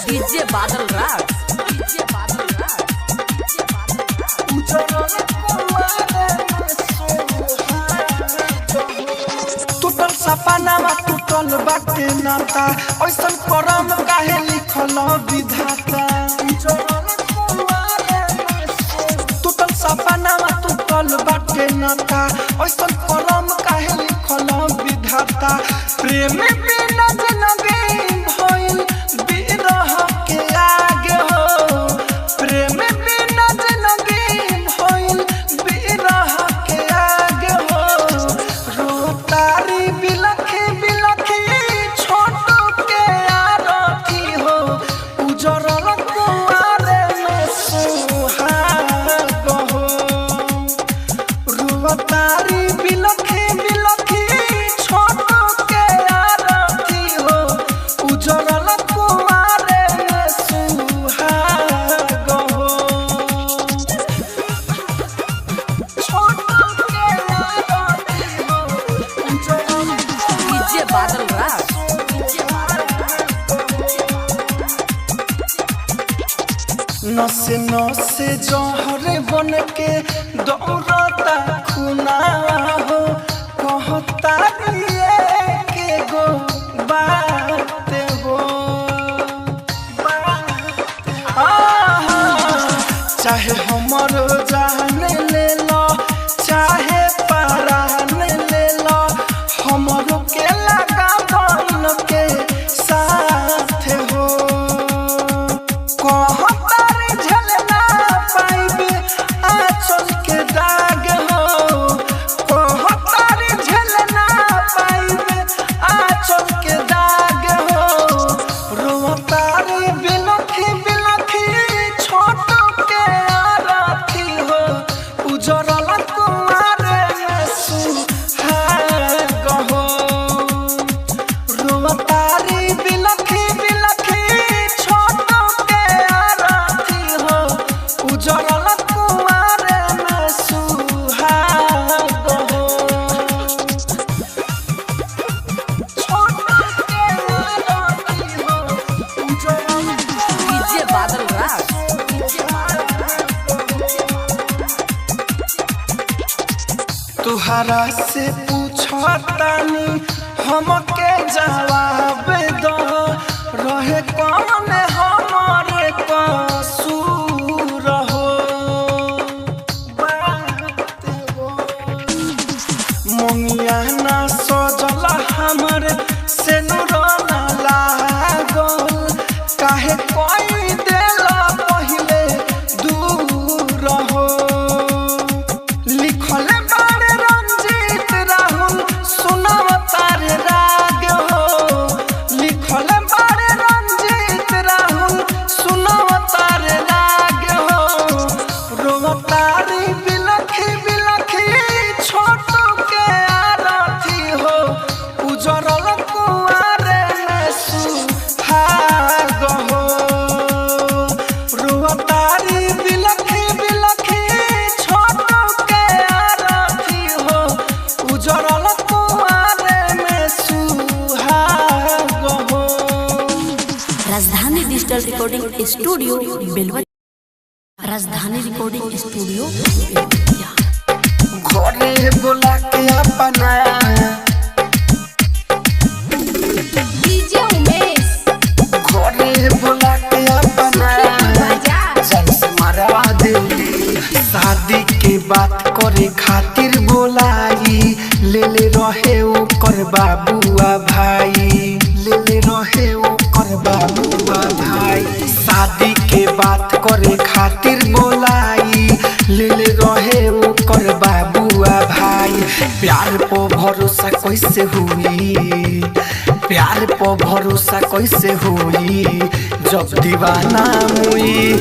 DJ Badal Raj, DJ Badal Raj, टूटल सपनावा टूटल बाटे नाता ऐसन करम काहे लिखल विधाता। टूटल सपनावा टूटल बाटे नाता ऐसन करम काहे लिखल विधाता। प्रेम बिना जिंदगी भइल बिरह के आगे हो। प्रेम बिना जिंदगी भइल बिरह के आगे हो। रोतारी बिलखी बिलखी छोट के आरती हो। उजरल कुआरे में सुहाग हो। रोतारी बिलखी बिलखी छोट के आरती हो। उजरल कुआरे में सुहाग हो। छोट के आरती हो। उजरल डीजे बादल राज, डीजे बादल नसे नसे जहर बन के दौड़ता खुना हो। कहता दिए के गो बात हो। चाहे हमर जान ले लो चाहे परान ले लो। हमरो के लगा बन के साथ हो। कहतारी झलना पाइबे आंचल के दाग हो। कहतारी झलना पाइबे आंचल के दाग हो। रोतारी बिलखी बिलखी छोट के आरती हो। उजरल कुआरे में सुहाग हो। रोतारी बिलखी बिलखी छोट के आरती हो। उजरल कुआरे में सुहाग हो। छोट के आरती हो। उजरल डीजे बादल राज, डीजे बादल तुहरा से पूछतानी हमके जवाब दो। रहे कौन हमारे कसूर हो। बात हो मोंगिया ना सजल हमर से नुराना लागल। काहे कोई देला पहिले दूर हो। लिखल बारे रंजीत राहुल सुनाव तारे राग हो। लिखल बारे रंजीत राहुल सुनाव तारे राग हो। रोतारी बिलखी बिलखी छोट के आरती हो। उजरल कुआरे में सुहाग हो। रोतारी बिलखी बिलखी छोट के आरती हो। उजरल कुआरे में सुहाग हो। राजधानी डिजिटल रिकॉर्डिंग स्टूडियो बेलवतिया। राजधानी रिकॉर्डिंग स्टूडियो बेलवतिया। घरे बोला के अपना डीजे उमेश, घरे बोला के अपना जन से मरवा दिली। शादी के बात करे खातिर बोलाई ले ले रहे ओकर बाबुआ भाई। ले ले रहे ओकर बाबुआ भाई। शादी के बात करे खातिर बोलाई ले ले रहे ओकर बाबुआ भाई। प्यार पे भरोसा कैसे हुई। प्यार पे भरोसा कैसे हुई जब दीवाना हुई।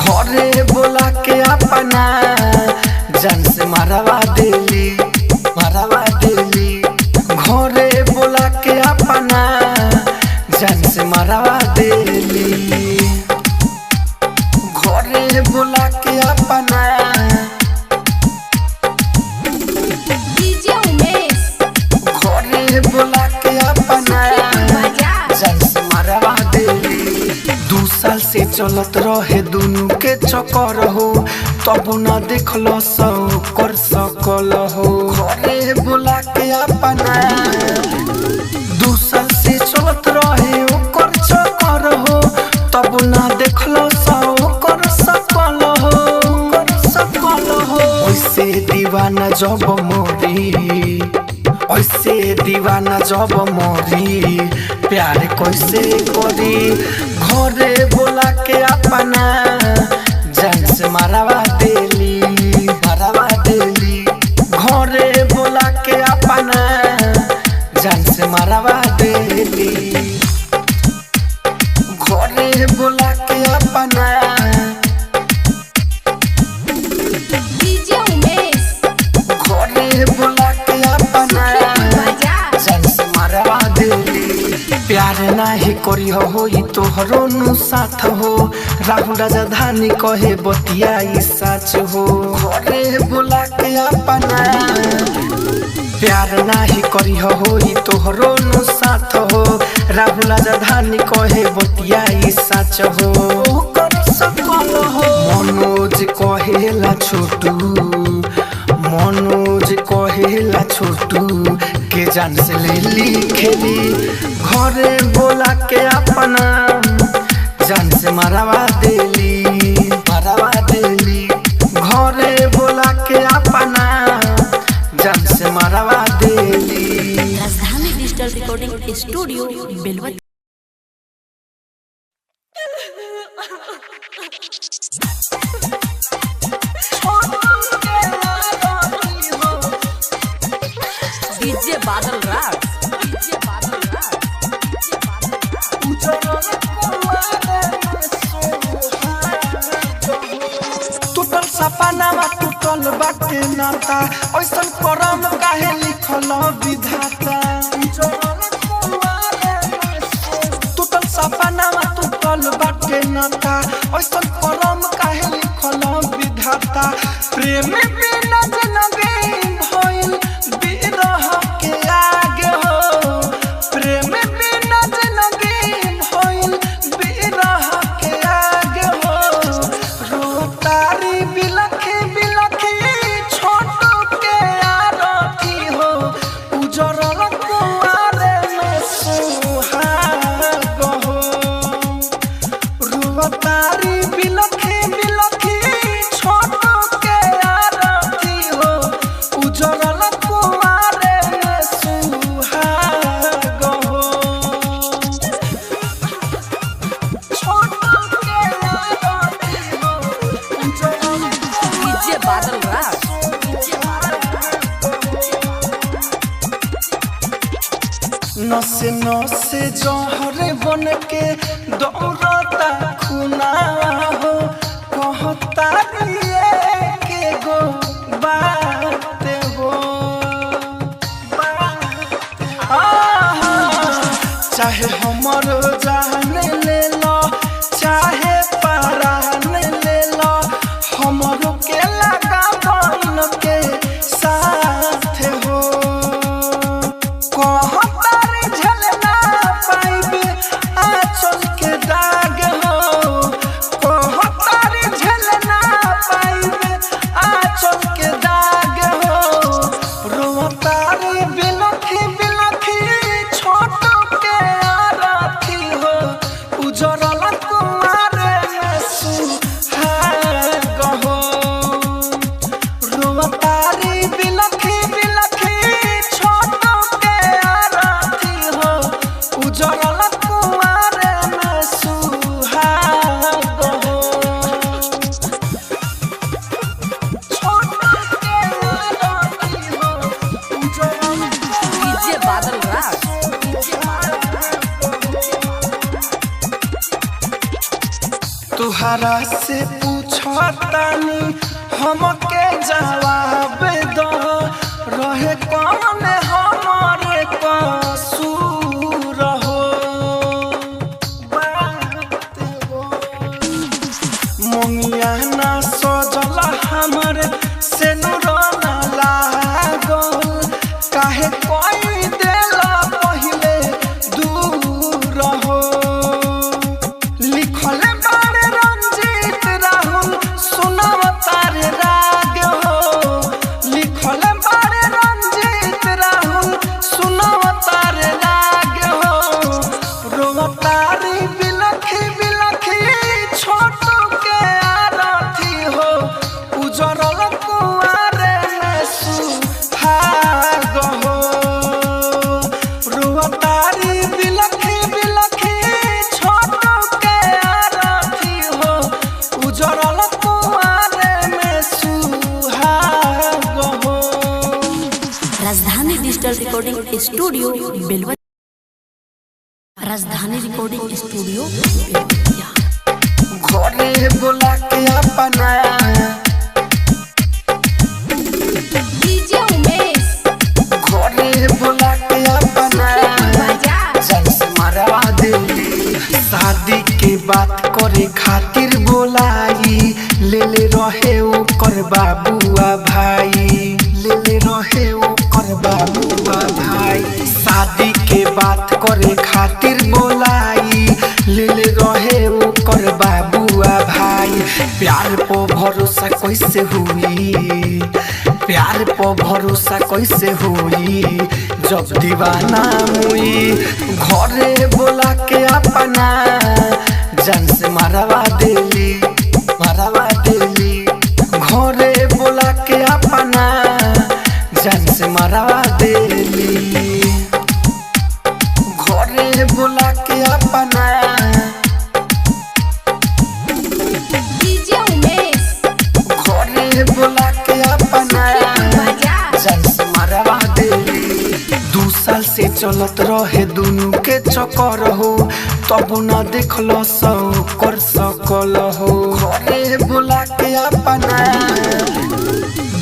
घरे बोला के अपना जान से मरवा देली, मरवा देली। घरे बोला के अपना जान से मरवा देली। घरे बोला के अपना चलत रहे दुनू के चक्कर हो, तब ना देखलो सौ कर सकल हो। घरे बोला के अपना दूसर से चलत रहे ओकर चक्कर हो, तब ना देखलो सौ कर सकल हो। ऐसे दीवाना जब मोरी, ऐसे दीवाना जब मोरी, प्यार कैसे करी। घरे बोला के अपना जान से मारवा देली, मारवा देली। घरे बोला के अपना जान से मारवा देली। घरे बोला के अपना प्यार नाही करी हो तोहरो नु साथ हो। राहुल राजधानी कहे बतिया ई सच हो। घरे बोला के अपना प्यार नाही करी हो तोहरो नु साथ हो। राहुल राजधानी कहे बतिया ई सच हो। मनोज कहेला छोटू, मनोज कहेला छोटू के जान से ले खेली। घरे बोला के अपना जान से मारवा देली, मारवा देली। घरे बोला के अपना जान से मारवा देली। Rajdhani digital recording studio Belwati. DJ Badal Raj, DJ Badal Raj, DJ Badal Raj. टूटल सपनावा टूटल बाटे नाता, ऐसन करम काहे लिखल विधाता। टूटल सपनावा टूटल बाटे नाता, ऐसन करम काहे लिखल विधाता। प्रेम बिना जिंदगी भइल बिरह के आगे हो। प्रेम बिना जिंदगी भइल बिरह के आगे हो। रोतारी बिलखी बिलखी छोटू के आरती हो। उजरल कुआरे में सुहाग हो। रोतारी बिलखी बिलखी छोटू के आरती हो। उजरल कुआरे में सुहाग हो। छोटू के आरती हो। उजरल डीजे बादल राज, डीजे बादल नसे नसे जहर बन के दौड़ता खुना हो। कहता दिए के गो बात हो। चाहे हमर जान ले लो, चाहे परान ले लो, हमरो के लगा बन के साथ हो। कहतारी झलना पाइबे आँचल के दाग हो। कहतारी झलना पाइबे आँचल के दाग हो। रोतारी बिलखी बिलखी छोटू के आरती हो। उजरल कुआरे में सुहाग हो। रोतारी बिलखी बिलखी छोटू के आरती हो। उजरल कुआरे में सुहाग हो। छोटू के आरती हो। उजरल डीजे बादल राज, डीजे बादल राज। तुहरा से पूछतानी हमके जवाब दो। रहे कौन हमारे कसूर हो। बात हो मोमिया ना सजल हमर से नुराना लागल। काहे कोई देला पहिले दूर हो। लिखल बारे डिजिटल रिकॉर्डिंग स्टूडियो बेलवा। राजधानी रिकॉर्डिंग स्टूडियो बेलवतिया। घरे बोला के अपना डीजे उमेश घरे बोला के अपना जान से मरवा देली। शादी के बात करे खातिर बोलाई ले रहे ओकर बाबुआ भाई ले रहे ओकर बाबुआ भाई। शादी के बात करे खातिर बोलाई ले रहे ओकर बाबुआ भाई। प्यार पे भरोसा कैसे हुई प्यार पे भरोसा कैसे हुई जब दीवाना हुई। घरे बोला के अपना जान से मरवा देली घरे बोला के अपना जान से मरवा देली। घरे बोला के अपना डीजे उमेश घरे बोला के अपना जान से मरवा देली। 2 साल से चलत रहे दुनू के चक्कर हो तब न देखलो सौ कर सकल हो। घरे बोला के अपना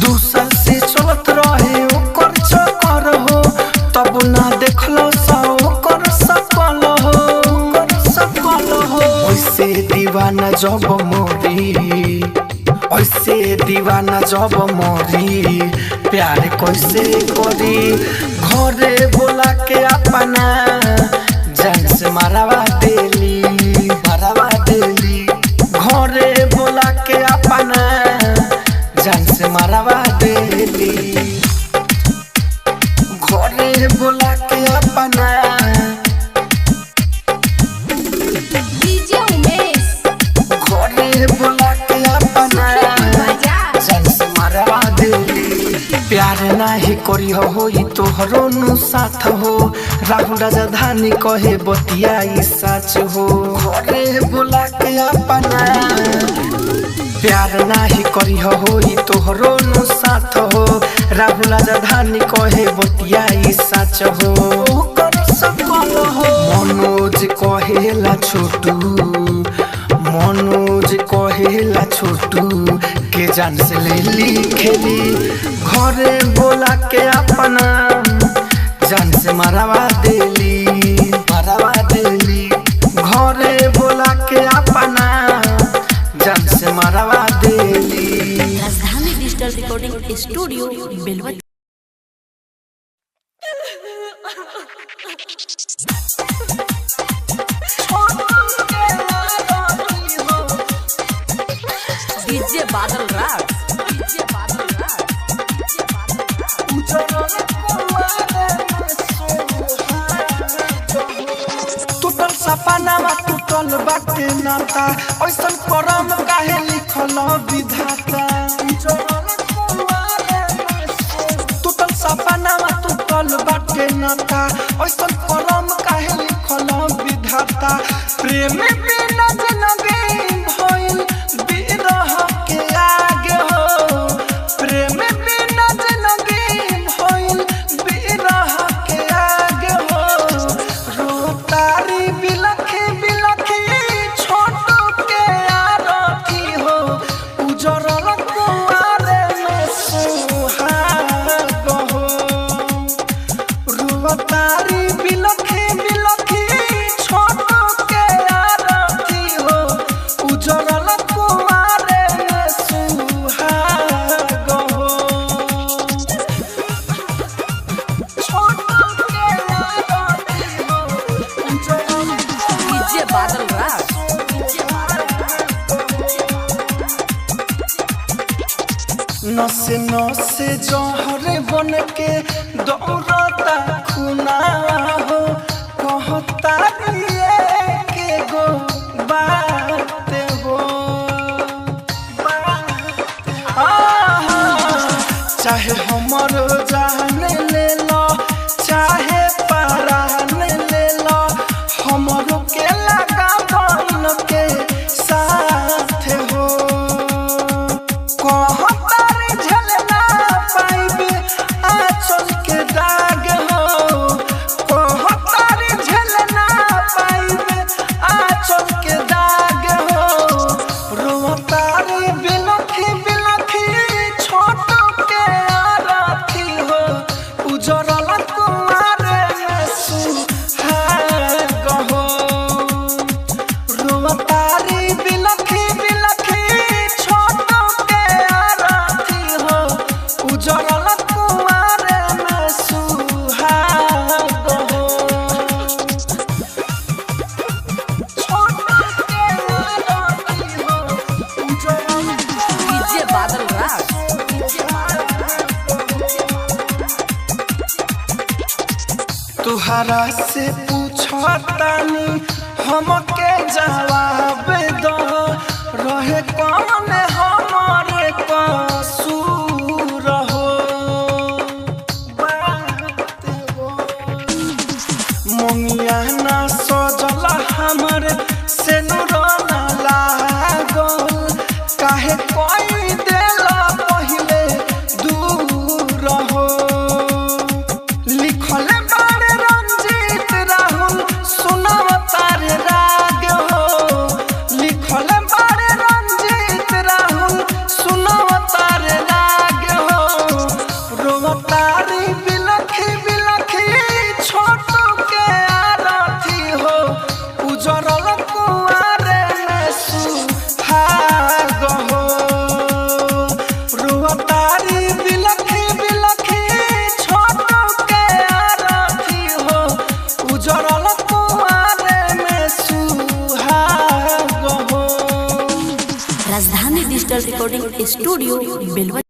2 साल से चलत रहे ओकर चक्कर हो तब न देखलो सौ कर सकल हो। ओइसे दीवाना जब मोरी ऐसे दीवाना जब मोरी प्यार कैसे करी। घरे बोला के अपना जान से मरवा देली घरे बोला के अपना जान से मरवा देली। घरे बोला के अपना डीजे उमेश घरे बोला के अपना जान से मरवा देली। प्यार नाही करी हो तोहरो नु साथ हो राहुल राजधानी कहे बतिया ई सच हो। घरे बोला के अपना प्यार नाही करी हो तोहरो नु साथ हो राहुल राजधानी कहे बतिया ई सच हो। कर सकल हो मनोज कहेला छोटू के जान से ले खेली। घरे बोला के अपना जान से मरवा देली घरे बोला के अपना जान से मरवा देली। राजधानी डिजिटल रिकॉर्डिंग स्टूडियो बेलवा। डीजे बादल राज टूटल सपनावा टूटल बाटे नाता ऐसन करम काहे लिखल विधाता। टूटल सपनावा टूटल बाटे नाता ऐसन करम काहे लिखल विधाता। प्रेम बिना जिंदगी भइल बिरह के आगे हो प्रेम बिना जिंदगी भइल बिरह के आगे हो। रोतारी बिलखी छोटू के आरती हो उजरल कुआरे में सुहाग हो। रोतारी बिलखी छोटू के आरती हो उजरल कुआरे में सुहाग हो। छोटू के आरती हो उजरल डीजे बादल राज नसे नसे जहर बन के दौड़ता खुना हो कहता के गो बात हो। चाहे हमर जान ले लो चाहे परान ले लो हमरो के लगा बन के साथ हो। कहता झलना पाइबे आँचल के दाग उजरल कुआरे में सुहाग हो डीजे बादल राज तुहरा से पूछतानी हमके जवाब दो रहे कौन हमारे कसूर हो मोंगिया ना सजल हमर से नुरना लागल काहे कोई देला पहिले दूर हो लिखल बारे रंजीत राहुल सुनव तारे राग हो लिखल बारे रंजीत राहुल सुनव तारे राग हो रोवतारी बिलखी बिलखी छोट के आरती हो उजरल कुआरे में सुहाग हो रोवतारी बिलखी बिलखी छोट के आरती हो उजरल कुआरे में सुहाग हो। राजधानी डिजिटल रिकॉर्डिंग स्टूडियो बेलवा।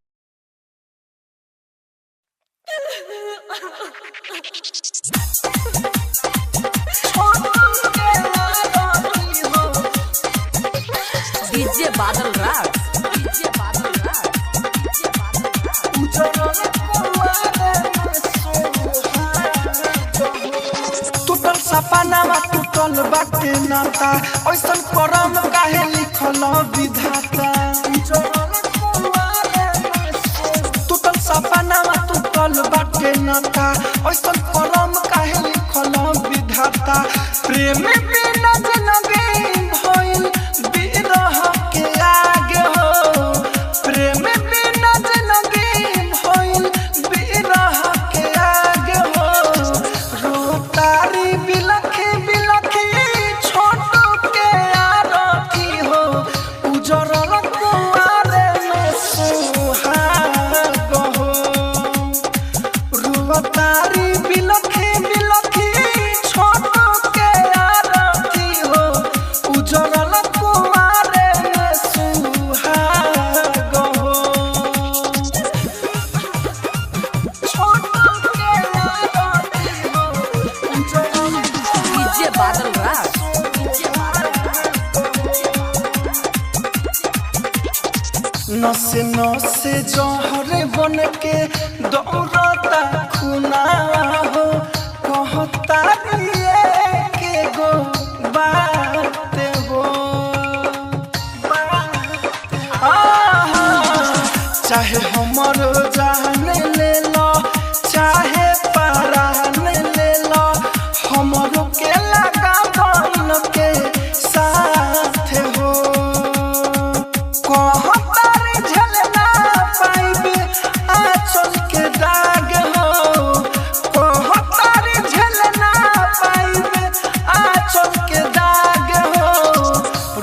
डीजे बादल राज डीजे बादल राज टूटल सपनावा टूटल बाटे नाता ऐसन करम काहे लिखल विधाता टूटल सपनावा टूटल बाटे नाता ऐसन करम काहे लिखल विधाता प्रेम बिना जिंदगी भइल बिरह के आगे हो प्रेम बिना जिंदगी भइल बिरह के आगे हो रोतारी बिलखी बिलखी छोट के आरती हो उजरल कुआरे में सुहाग हो रोतारी बिलखी बिलखी छोट के आरती हो उजरल कुआरे में सुहाग हो डीजे बादल राज डीजे नसे नसे जहर बन के दौड़ता खुना हो कहता दिए के गो बात हो चाहे हमर जान ले लो चाहे परान ले लो हमरो के लगा बन के साथ हो कहतारी झलना पाइबे आंचल के दाग हो कहतारी झलना पाइबे आंचल के दाग हो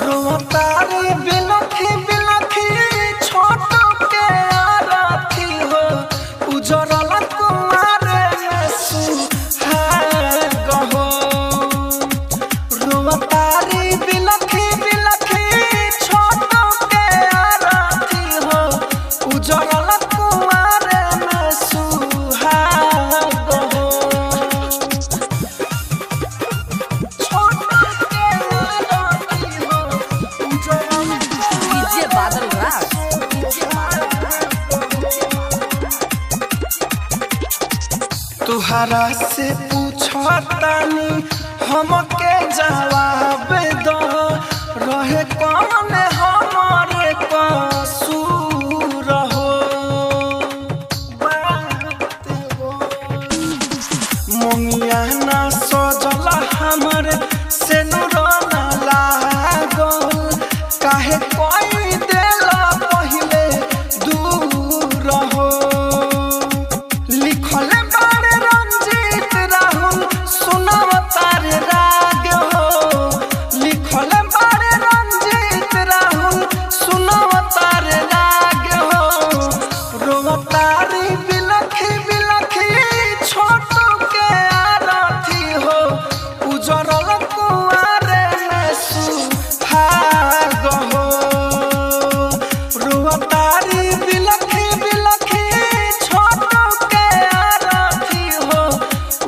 रोतारी बिलखी बिलखी छोट के आरती हो उजरल कुआरे में सुहाग हो रोतारी बिलखी बिलखी छोट के आरती हो उजरल कुआरे में सुहाग हो डीजे बादल राज डीजे तुहरा से पूछतानी हमके जवाब दो रहे कौन हमारे कसूर हो मोंगिया ना सजल हमर से नुरना लागल काहे कोई देला पहिले दूर हो लिखल बारे रंजीत राहुल सुनव तारे राग हो लिखल बारे रंजीत राहुल रोतारी बिलखी बिलखी छोटू के आरती हो उजरल कुआरे में सुहाग हो रोतारी बिलखी बिलखी छोटू के आरती हो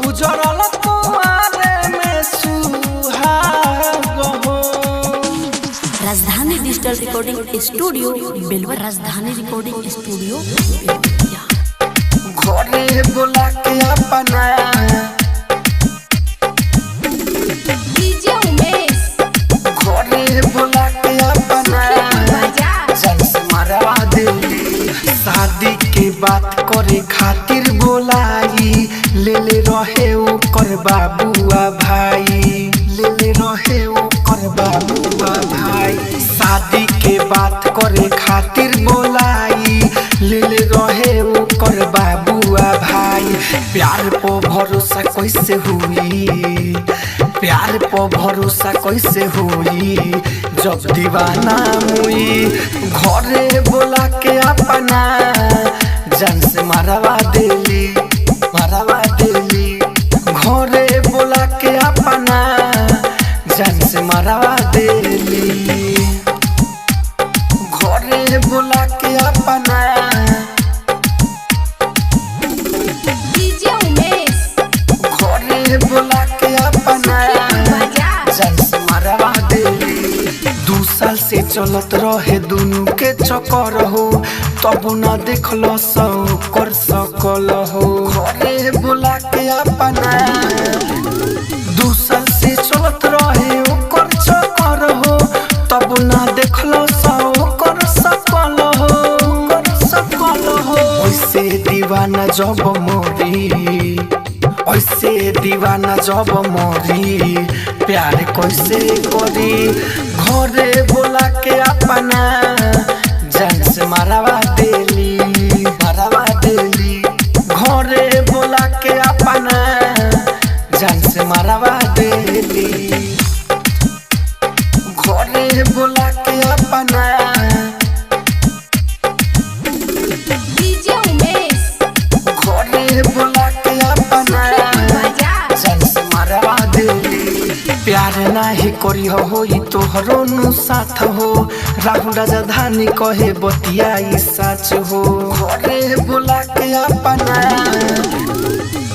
उजरल कुआरे में सुहाग हो। राजधानी डिजिटल रिकॉर्डिंग स्टूडियो बेलवा। राजधानी रिकॉर्डिंग स्टूडियो बेलवतिया। घरे बोला के अपना डीजे उमेश घरे बोला के अपना जन से मरवा दिली शादी के बात करे खातिर बोलाई ले रहे ओकर बाबुआ भाई ले रहे ओकर बाबुआ भाई शादी के बात करे खातिर बोलाई ले रहे ओकर बाबुआ भाई प्यार पे भरोसा कैसे हुई प्यार पे भरोसा कैसे हुई जब दीवाना हुई घरे बोला के अपना जान से मरवा देली घरे बोला के अपना जान से मरवा देली घरे बोला के अपना डीजे उमेश घरे बोला के अपना जान से मरवा देली 2 साल से चलत रहे दोनों के चक्कर हो तब न देखलो कर सकल हो घरे बोला के अपना 2 साल से चलत रहे ओकर चक्कर हो तब न देखलो कर सकल हो ओइसे दीवाना जब मोरी प्यार कैसे करी घरे बोला के अपना जान से मरवा देली घरे बोला के अपना जान से मरवा देली घरे बोला के अपना डीजे उमेश घरे बोला के अपना जान से मरवा देली प्यार नाही करी होई तोहरो नु साथ हो राहुल राजधानी कहे बतिया ई सच हो घरे बोला के अपना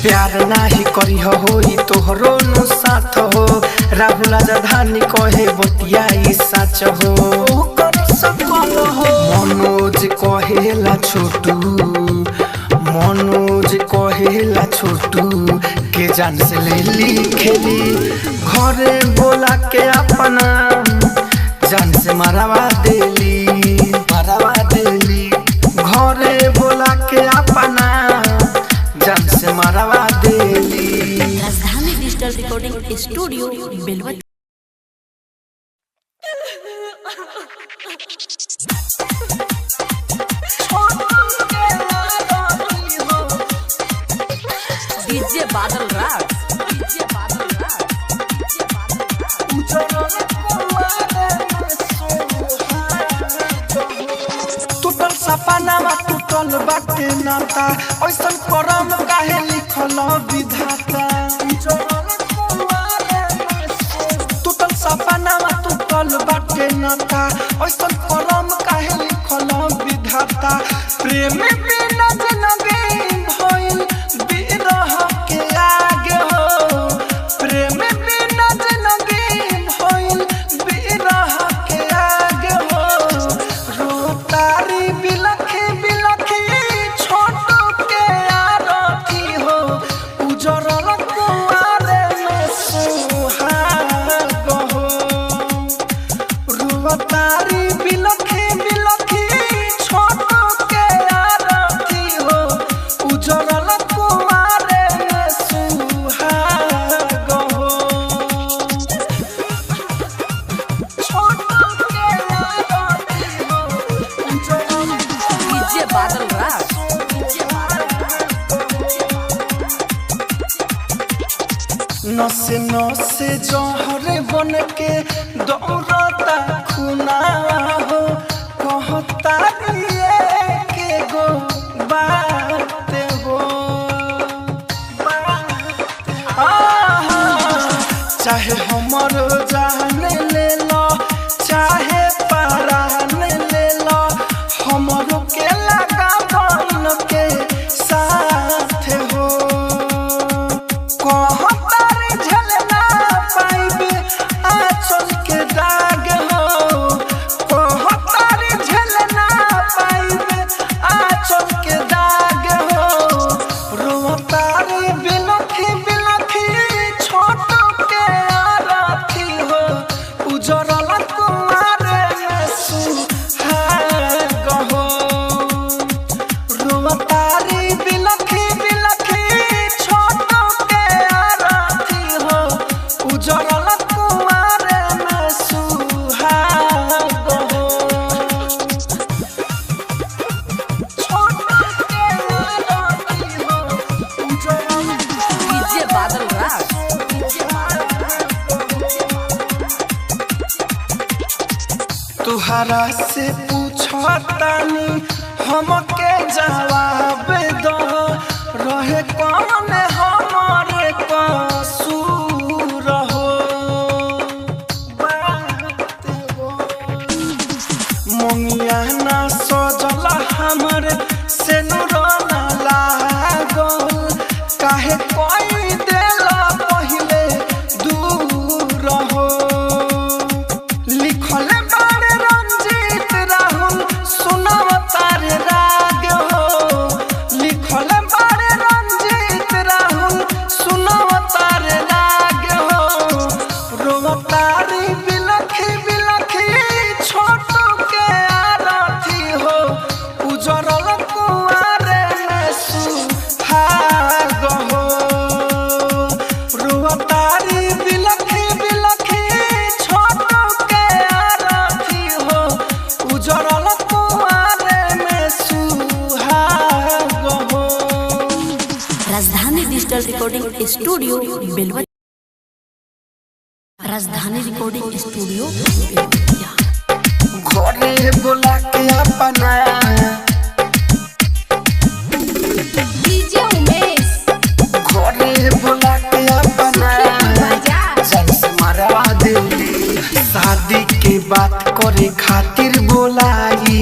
प्यार नाही करी होई तोहरो नु साथ हो राहुल राजधानी कहे बतिया ई सच हो कर सकल हो मनोज कहेला छोटू के जान से लेली खेली घरे बोला के अपना जान से मरवा देली घरे बोला के अपना जान से मरवा देली। राजधानी डिजिटल रिकॉर्डिंग स्टूडियो बेलवा। डीजे बादल राज टूटल सपनावा टूटल बाटे नाता ऐसन करम काहे लिखल विधाता टूटल सपनावा टूटल बाटे नाता ऐसन करम काहे लिखल विधाता प्रेम बिना जिंदगी भइल बिरह के आगे हो प्रेम बिना जिंदगी भइल बिरह के आगे हो रोतारी बिलखी बिलखी छोटू के आरती हो उजरल कुआरे में सुहाग हो रोतारी बिलखी बिलखी छोटू के आरती हो उजरल कुआरे में सुहाग हो छोटू के आरती हो उजरल डीजे बादल राज नसे नसे जहर बन के दौड़ता खुना हो कहता के गो बा चाहे हमर जान ले लो चाहे परान ले लो हमरो के लगा बन के साथ हो कहतार झलना पाइबे आंचल के दाग हो कहतार झलना पाइबे आंचल के दाग हो रोतार बिलखी बिलखी छोट के आरती हो उजरल कुमार में सुहाग हो रोतारी बिलखी बिलखी छोट के आरती हो उजरल कुमार में सुहाग हो छोट के आरती हो उजरल डीजे बादल राज तुहरा से पूछतानी हमके जवाब दो रहे कौन हमारे कसूर हो बात हो मोंगिया ना सजल हमर से नुराना लागल काहे कोई देला पहिले दूर हो लिखल बारे रंजीत राहुल सुनाव तारे राग हो लिखल बारे रंजीत राहुल सुनाव तारे राग हो रोतारी बिलखी बिलखी छोट के आरती हो उजरल कुआर में सुहाग हो रोतारी बिलखी बिलखी छोट के आरती हो उजरल कुआर में सुहाग हो राजधानी डिजिटल रिकॉर्डिंग स्टूडियो बेलवा। राजधानी रिकॉर्डिंग स्टूडियो बेलवतिया। घरे बोला के अपना डीजे उमेश घरे बोला के अपना जन से मरवा दिली शादी के बात करे खातिर बोलाई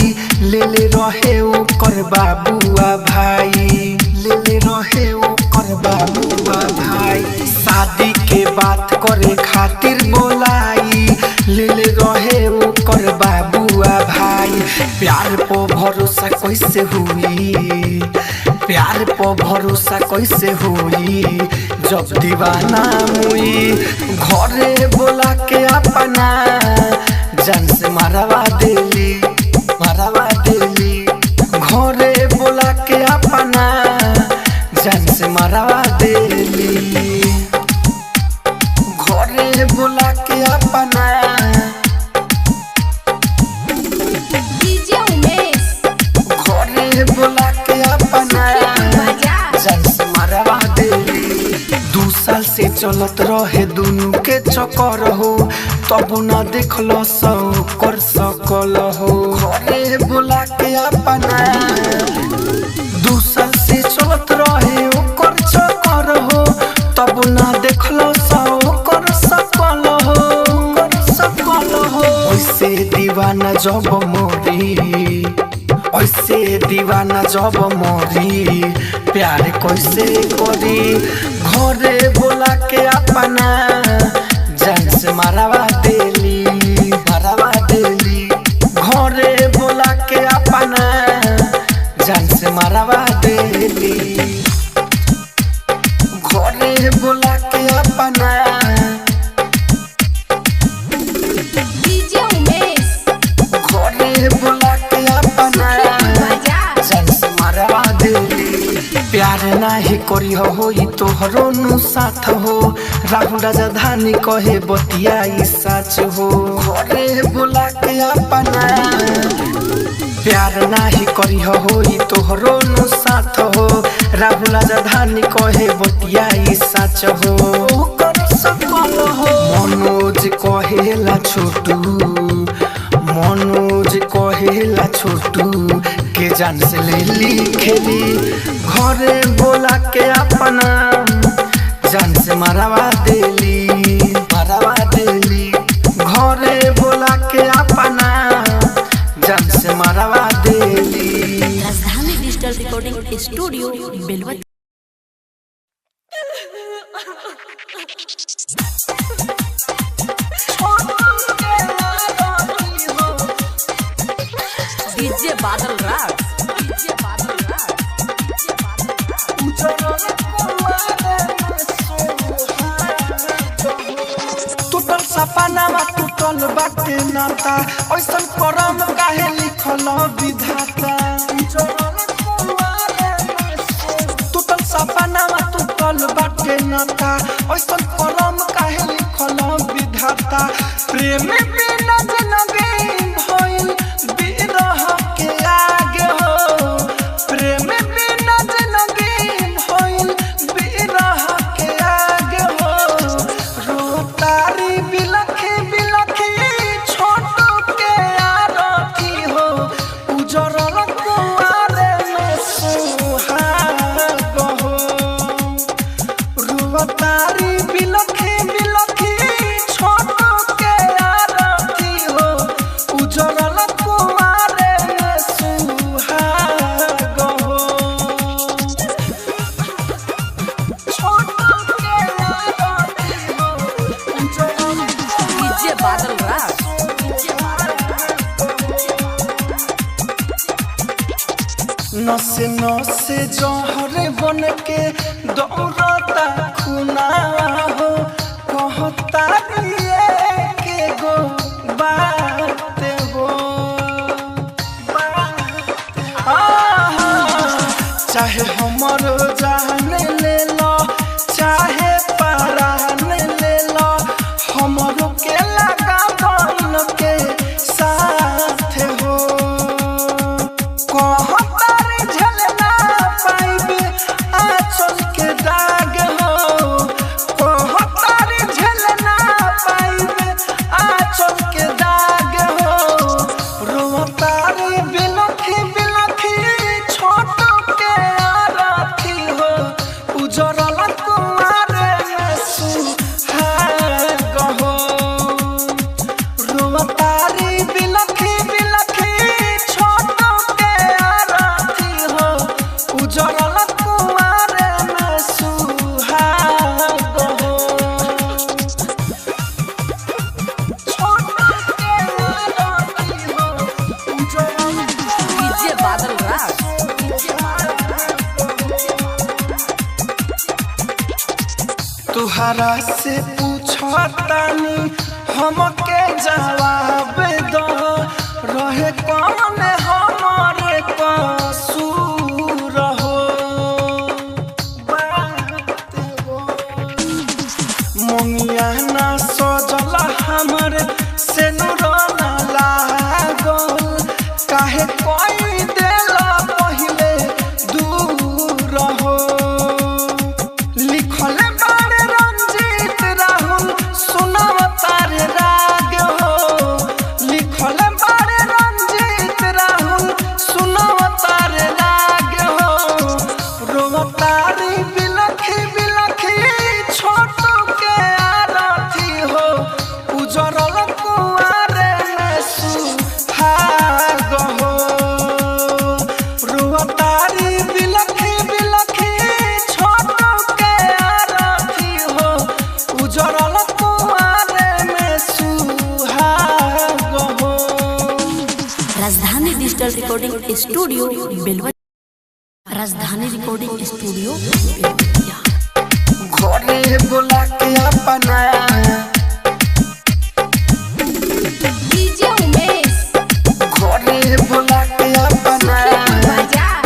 ले रहे ओकर बाबुआ भाई ले रहे ओकर बाबुआ भाई शादी के बात करे खातिर बोलाई ले रहे ओकर बाबुआ भाई प्यार पर भरोसा कैसे हुई प्यार पर भरोसा कैसे हुई जब दीवाना हुई घरे बोला के अपना जान से मरवा देली घरे बोला के अपना जान से मरवा देली घरे बोला के अपना डीजे उमेश घरे बोला के अपना जान से मरवा देली 2 साल से चलत रहे दुनू के चक्कर हो तब ना देखलो सौ कर सकल हो घरे बोला के अपना 2 साल से चलत रहे ओकर चक्कर हो तब ना देखलो सौ कर सकल हो ओइसे दीवाना जब मोरी प्यार कैसे करी घरे बोला के अपना जान से मरवा देली घरे बोला के अपना जान से मरवा देली घरे बोला के अपना डीजे उमेश घरे बोला के अपना जान से मरवा देली प्यार नाही करी हो तोहरो नु साथ हो राहुल राजधानी कहे बतिया ई सच हो घरे बोला के अपना प्यार नाही करी हो तोहरो नु साथ हो राहुल राजधानी कहे बतिया ई सच हो कर सकल हो मनोज कहेला छोटू छोटू के जान से ले ली खेली घरे बोला के अपना जान से मरवा देली। Recording studio Belwati. DJ Badal Raj, DJ Badal Raj, DJ Badal Raj. टूटल सपनावा टूटल बाटे नाता, ऐसन करम काहे लिखल विधाता। टूटल सपनावा टूटल बाटे नाता, ऐसन करम काहे लिखल विधाता। प्रेम बिना जिंदगी भइल बिरह के आगे हो, प्रेम बिना जिंदगी भइल बिरह के आगे हो। रोतारी बिलखी बिलखी छोटू के आरती हो, उजरल कुआरे में सुहाग हो। रोतारी बिलखी बिलखी छोटू के आरती हो, उजरल कुआरे में सुहाग हो। छोटू के आरती हो, उजरल डीजे बादल राज, डीजे बादल नसे नसे जहर बन के दौड़ता खुना हो। कहता दिए के गो बात हो, चाहे हमर जान ले लो चाहे परान ले लो, हमरो के लगा बन के साथ हो। कहतारी झलना पाइबे आंचल के दाग हो, कहतारी झलना पाइबे आंचल के दाग हो। रोतारी बिलखी बिलखी छोटू के आरती हो, उजरल कुआरे में सुहाग हो। रोतारी बिलखी बिलखी छोटू के आरती हो, उजरल कुआरे में सुहाग हो। छोटू के आरती हो, उजरल डीजे बादल राज, डीजे बादल तुहरा से पूछतानी हमके जवाब दो, रहे कौन हमारे कसूर हो। बात हो मोंगिया ना सजल हमर से नुराना लागल, काहे कोई देला पहिले दूर हो। लिखल बारे रंजीत राहुल सुनाव तारे राग हो, लिखल बारे रंजीत राहुल सुनाव तारे राग हो। रोतारी बिलखी बिलखी छोटू के आरती हो, उजरल कुआरे में सुहाग हो। रोतारी बिलखी बिलखी छोटू के आरती हो, उजरल कुआरे में सुहाग हो। राजधानी डिजिटल रिकॉर्डिंग स्टूडियो बेलवती। राजधानी रिकॉर्डिंग स्टूडियो बेलवतिया। घरे बोला के अपना डीजे उमेश, घरे बोला के अपना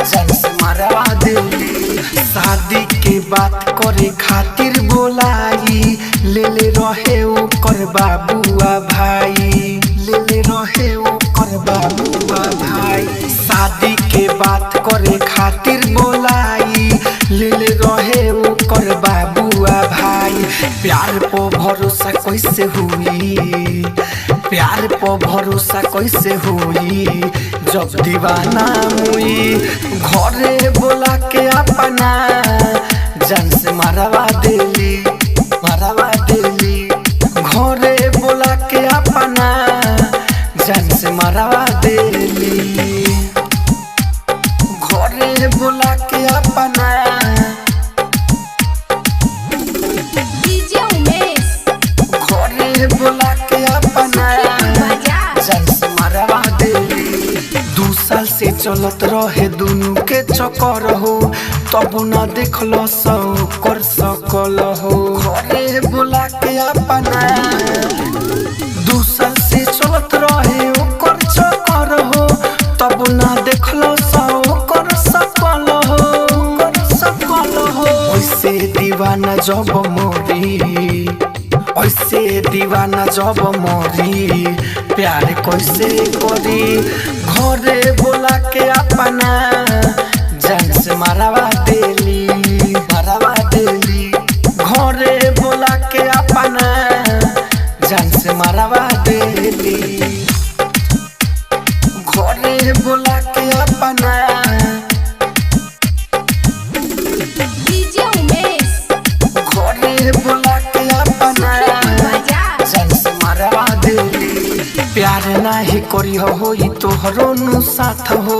जान से मरवा देली। शादी के बात करे खातिर बोलाई, ले ले रहे ओकर बाबुआ भाई, ले ले रहे ओकर बाबुआ भाई। शादी के बात करे खातिर बोलाई, ले ले रहे ओकर बाबुआ भाई। प्यार पर भरोसा कैसे हुई, प्यार पर भरोसा कैसे हुई जब दीवाना हुई। घरे बोला के अपना जान से मरवा देली, मरवा देली। घरे बोला के अपना जान से मरवा देली, घरे बोला चलत रहे दुनू के चक्कर हो, तब न देखलो सौ कर सकल हो। घरे बोला के अपना दूसर से चलत रहे ओकर चक्कर हो, तब न देखलो सौ कर सकल हो। ओइसे दीवाना जब मोरी, ओइसे दीवाना जब मोरी, प्यार कैसे करी। घरे बोला के अपना जान से मारवा देली, मारवा देली। घरे बोला के अपना जान से मारवा देली। घरे बोला के अपना डीजे उमेश घरे बोला के अपना जान से मारवा देली। प्यार नाही करी होई तोहरो नु साथ हो,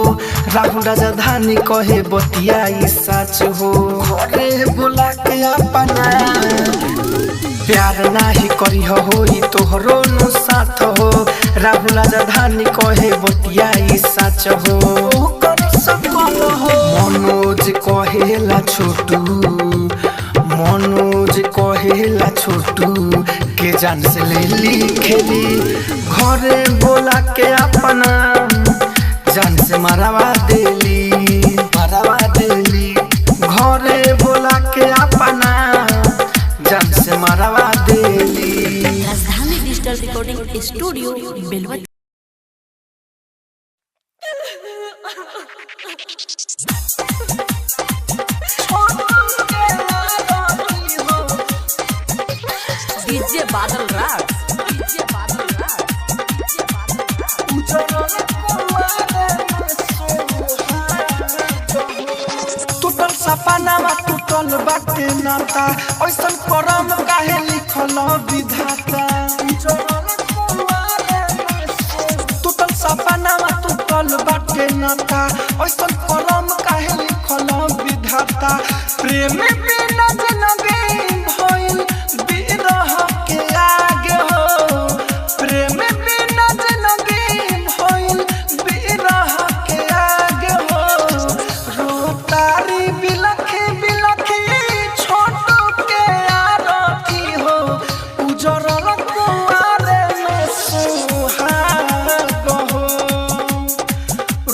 राहुल राजधानी कहे बतिया ई सच हो। घरे बोला के अपना प्यार नाही करी होई तोहरो नु साथ हो, राहुल राजधानी कहे बतिया ई सच हो। कर सकल हो मनोज कहेला छोटू, मनोज कहेला छोटू के जान से लेली खेली। घरे बोला के अपना जान से मारवा देली, मारवा देली। घरे बोला के अपना जान से मारवा देली। Rajdhani digital recording studio Belwati. DJ Badal Raj, DJ Badal Raj, DJ Badal Raj. टूटल सपनावा टूटल बाटे नाता, ऐसन करम काहे लिखल विधाता। टूटल सपनावा टूटल बाटे नाता, ऐसन करम काहे लिखल विधाता। प्रेम बिना जिंदगी भइल बिरह के आगे हो, प्रेम बिना जिंदगी भइल बिरह के आगे हो। रोतारी बिलखी बिलखी छोट के आरती हो, उजरल कुआरे में सुहाग हो।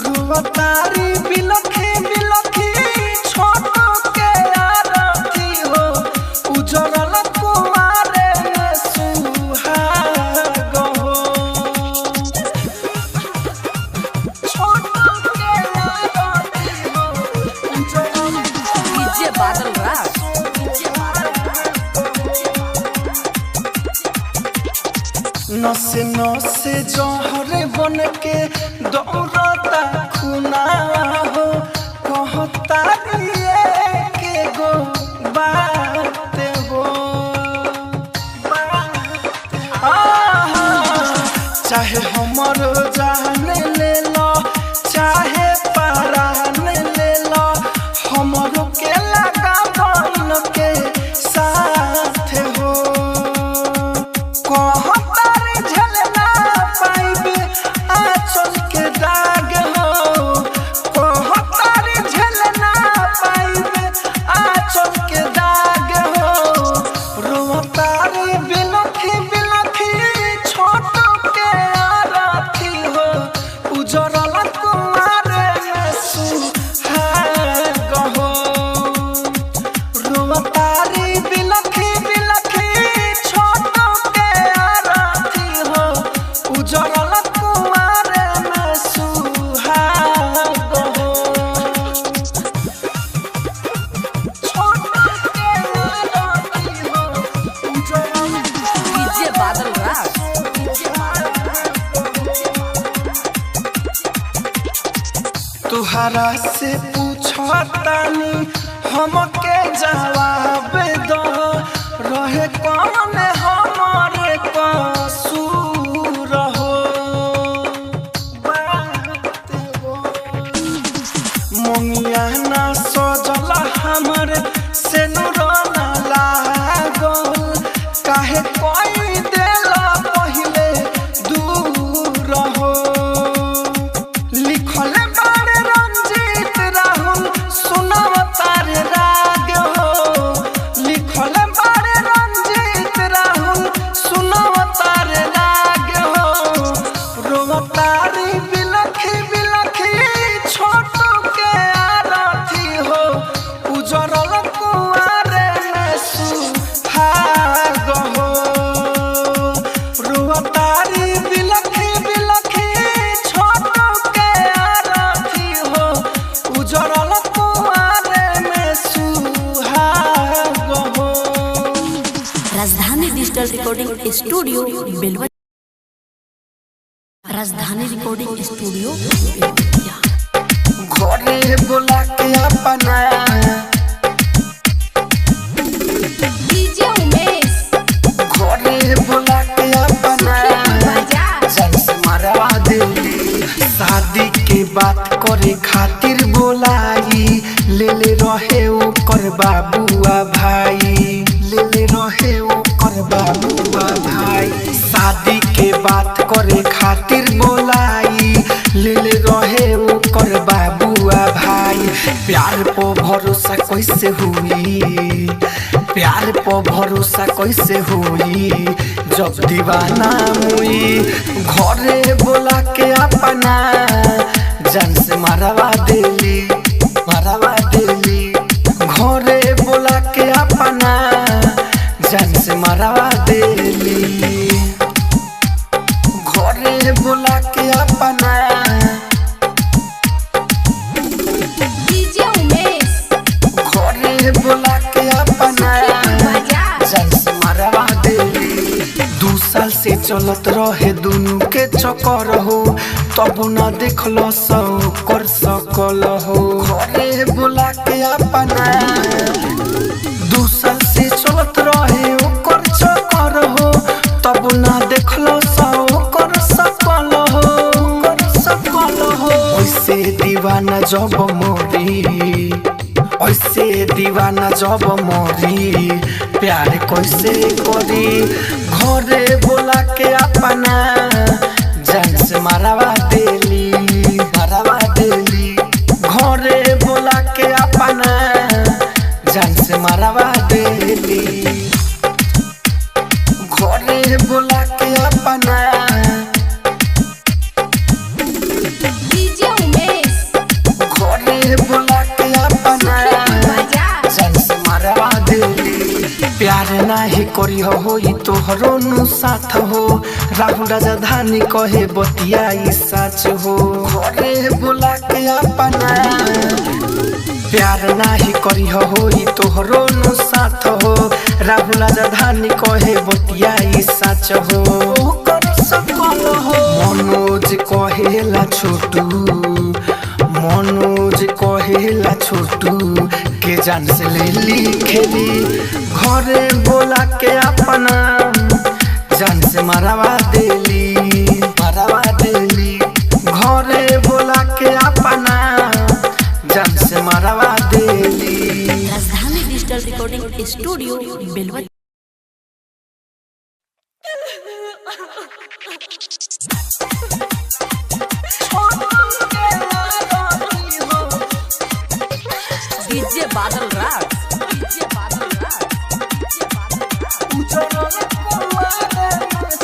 रोतारी बिलखी बिलखी छोट के आरती हो, उजरल कुआरे में सुहाग हो। छोट के आरती हो, उजरल डीजे बादल राज, डीजे बादल नसे नसे जहर बन के दौड़ता खुना हो। कहता दिए के गो बात हो, चाहे हमर जान ले लो, चाहे परान ले लो, हमरो के लगा बन के साथ हो। कहतारे झलना पाइबे आंचल के दाग हो, कहतारे झलना पाइबे आंचल के दाग हो। रोतारे बिलखी बिलखी छोट के आरती हो, उजरल कुआरे में सुहाग हो। रोतारी बिलखी बिलखी छोट के आरती हो, उजरल कुआरे में सुहाग हो। छोट के आरती हो, उजरल डीजे बादल राज, डीजे बादल राज। तुहरा से पूछतानी हमके जवाब दो, रहे कौन हमारे कसूर हो। बात हो मोंगिया ना सजल हमर से नुराना लागल, काहे कोई देला पहिले दूर हो। लिखल बारे डिजिटल रिकॉर्डिंग स्टूडियो बेलवा, राजधानी रिकॉर्डिंग स्टूडियो बेलवतिया। घरे बोला के अपना डीजे उमेश घरे बोला के अपना जान से मरवा देली। शादी के बात करे खातिर बोलाई ले रहे ओकर बाबुआ भाई, ले रहे ओकर बाबुआ भाई। शादी के बात करे खातिर बोलाई ले रहे ओकर बाबुआ भाई। प्यार पर भरोसा कैसे हुई, प्यार पर भरोसा कैसे हुई जब दीवाना हुई। घरे बोला के अपना जान से मरवा देली, मरवा देली। घरे बोला के अपना जान से मरवा देली। घरे बोला के अपना डीजे उमेश घरे बोला के अपना जान से मरवा देली। 2 साल से चलत रहे दुनू के चक्कर हो, तब न देखलो सौ कर सकल हो। घरे बोला के अपना 2 साल से चलत रहे ओकर चक्कर हो, तब न देखलो सौ कर सकल हो, कर सकल हो। ऐसे दीवाना जब मोरी, ऐसे दीवाना जब मोरी प्यार कैसे करी। घरे बोला के अपना जान से मरवा देली, मरवा देली। घरे बोला के अपना जान से मरवा देली। घरे बोला के अपना डीजे उमेश घरे बोला के अपना जान से मरवा देली। प्यार नाही करी होई तोहरो नु साथ हो, राहुल राजधानी कहे बतिया ई सच हो। घरे बोला के अपना प्यार नाही करी होई तोहरो नु साथ हो, राहुल राजधानी कहे बतिया ई सच हो। कर सकल हो मनोज कहेला छोटू, मनोज कहेला छोटू के जान से लेली खेली। घरे बोला के अपना जान से मरवा देली, मरवा देली। घरे बोला के अपना जान से मरवा देली। राजधानी डिजिटल रिकॉर्डिंग स्टूडियो बेलवा। DJ Badal Raj, DJ Badal Raj, DJ Badal Raj.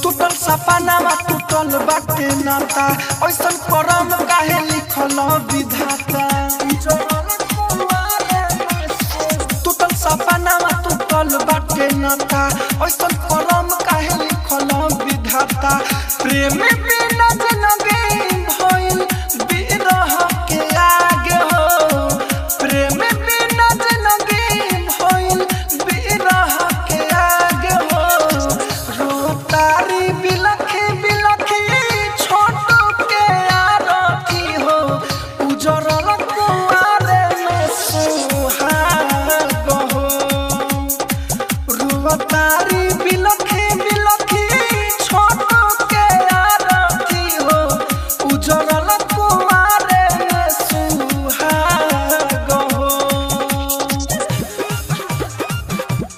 टूटल सपनावा टूटल बाटे नाता, ऐसन करम काहे लिखल विधाता। टूटल सपनावा टूटल बाटे नाता, ऐसन करम काहे लिखल विधाता। प्रेम बिना जिंदगी भइल बिरह के आगे हो, प्रेम बिना जिंदगी भइल बिरह के आगे हो। रोतारी बिलखी बिलखी छोटू के आरती हो, उजरल कुआरे में सुहाग हो। रोतारी बिलखी बिलखी छोटू के आरती हो, उजरल कुआरे में सुहाग हो।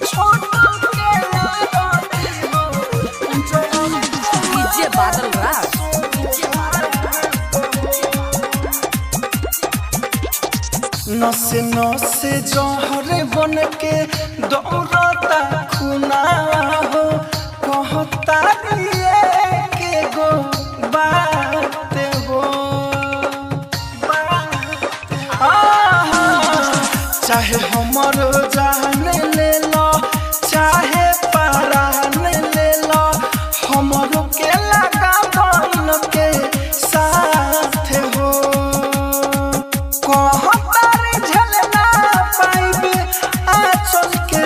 छोटू के आरती हो, उजरल डीजे बादल राज, डीजे बादल राज। नसे नसे जहरे बन के दौड़ता खुना हो, कहता दिए के गो बात हो। चाहे हमर जान ले लो, चाहे परान ले लो, हमरो के लगा बन के साथ हो। कहतारी झलना पाइबे आँचल के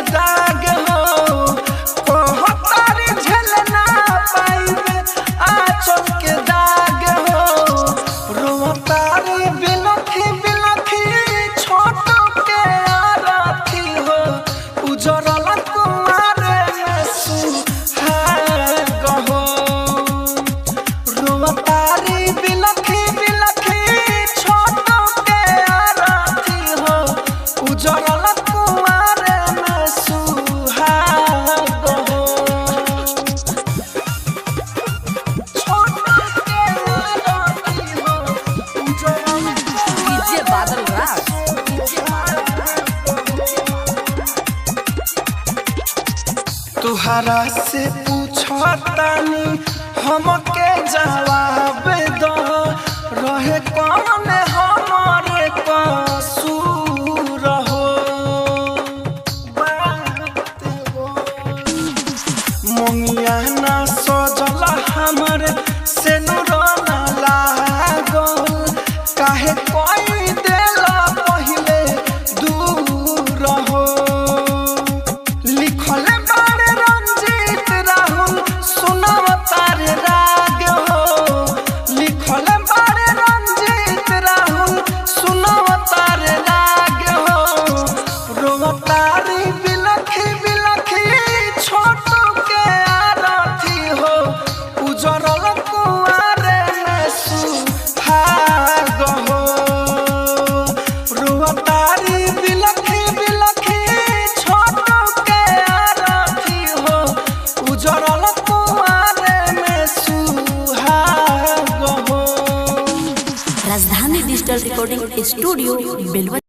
तोहरा से पूछतानी हमके जवाब दो रहे कौन हमारे कसूर हो मोंगिया ना सजल हमर से नुराना लागल काहे कोई देला पहिले दूर हो लिखल बारे रंजीत राहुल सुनाव तारे राग हो लिखल बारे रंजीत राहुल सुनाव तारे राग हो रोवतारी बिलखी बिलखी छोटू के आरती हो उजरल कुआरे में सुहाग हो रोवतारी बिलखी बिलखी छोटू के आरती हो उजरल कुआरे में सुहाग हो। राजधानी डिजिटल रिकॉर्डिंग स्टूडियो बेलवा।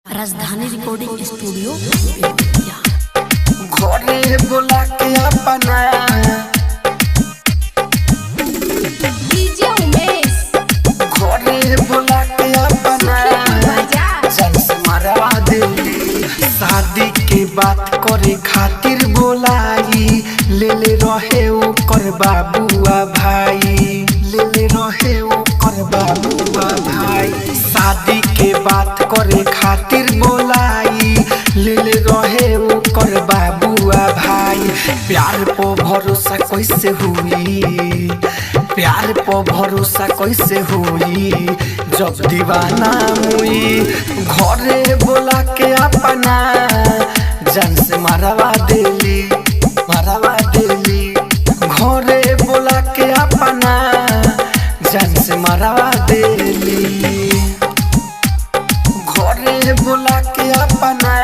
राजधानी रिकॉर्डिंग स्टूडियो बेलवतिया। घरे बोला के अपना डीजे उमेश घरे बोला के अपना जन से मरवा दिली शादी के बात करे खातिर बोलाई ले रहे ओकर बाबुआ भाई ले रहे ओकर बाबुआ भाई शादी के बात करे खातिर बोलाई ले रहे ओकर बाबुआ भाई प्यार पे भरोसा कैसे हुई प्यार पे भरोसा कैसे हुई जब दीवाना हुई घरे बोला के अपना जान से मरवा देली घरे बोला के अपना जान से मरवा देली घरे बोला के अपना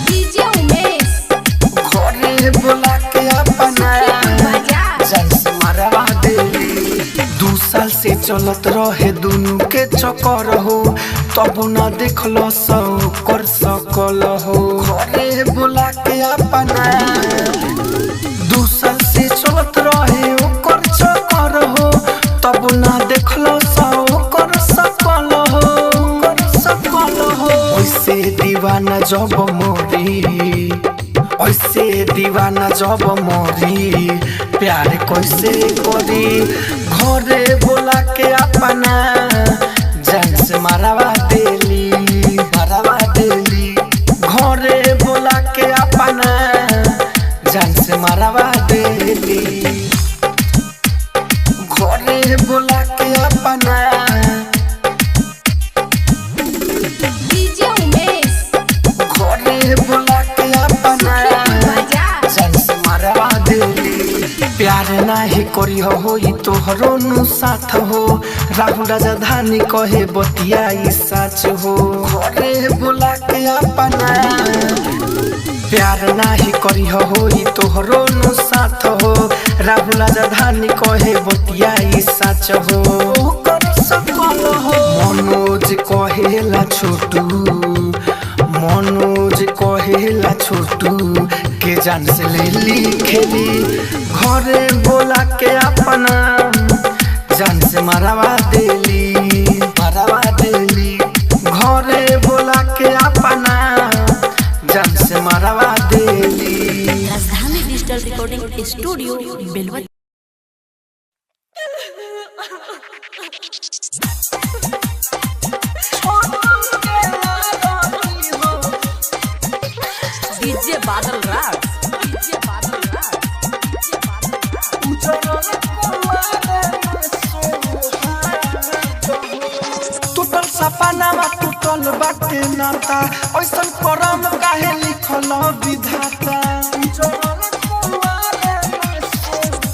डीजे उमेश घरे बोला के अपना जान से मरवा देली 2 साल से चलत रहे दुनू के चक्कर हो तब न देखलो सौ कर सकल हो घरे बोला के अपना 2 साल से चलत रहे ओकर चक्कर हो तब न देखलो सौ कर सकल हो ओइसे दीवाना जब मोरी ऐसे दीवाना जब मोरी प्यार कैसे करी घरे बोला के अपना जान से मरवा देली घरे बोला के अपना जान से मरवा देली घरे बोला के अपना डीजे उमेश घरे बोला के अपना जान से मरवा देली प्यार नाही करी होई तोहरो नु साथ हो राहुल राजधानी कहे बतिया ई सच हो घरे बोला के अपना प्यार नाही करी होई तोहरो नु साथ हो राहुल राजधानी कहे बतिया ई सच हो कर सकल हो मनोज कहेला छोटू के जान से ले खेली घरे बोला के अपना जान से मरवा देली घरे बोला के अपना जान से मरवा देली। राजधानी डिजिटल रिकॉर्डिंग स्टूडियो बेलवा। डीजे बादल राज डीजे बादल राज टूटल सपनावा टूटल बाटे नाता ऐसन करम काहे लिखल विधाता